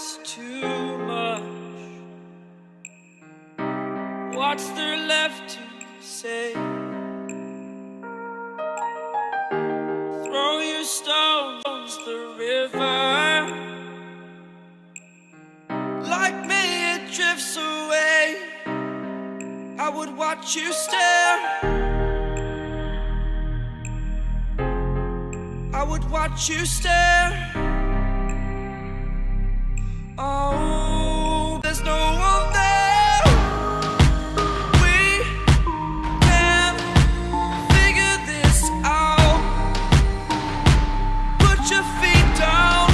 it's too much. What's there left to say? Throw your stones the river. Like me, it drifts away. I would watch you stare. I would watch you stare. Oh, there's no one there. We can figure this out. Put your feet down.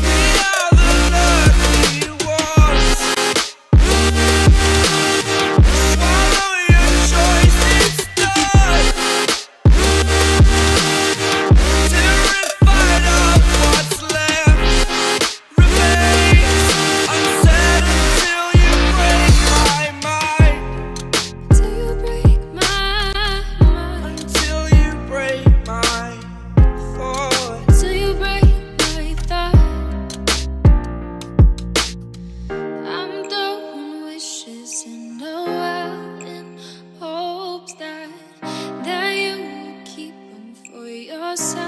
We are the lucky ones. Swallow your choice, it's done. Terrified of what's left remains unsaid until you break my mind. Till you break my mind. Until you break my thought. Till you break my thought. I'm throwing wishes in the well in hopes that you will keep them for yourself.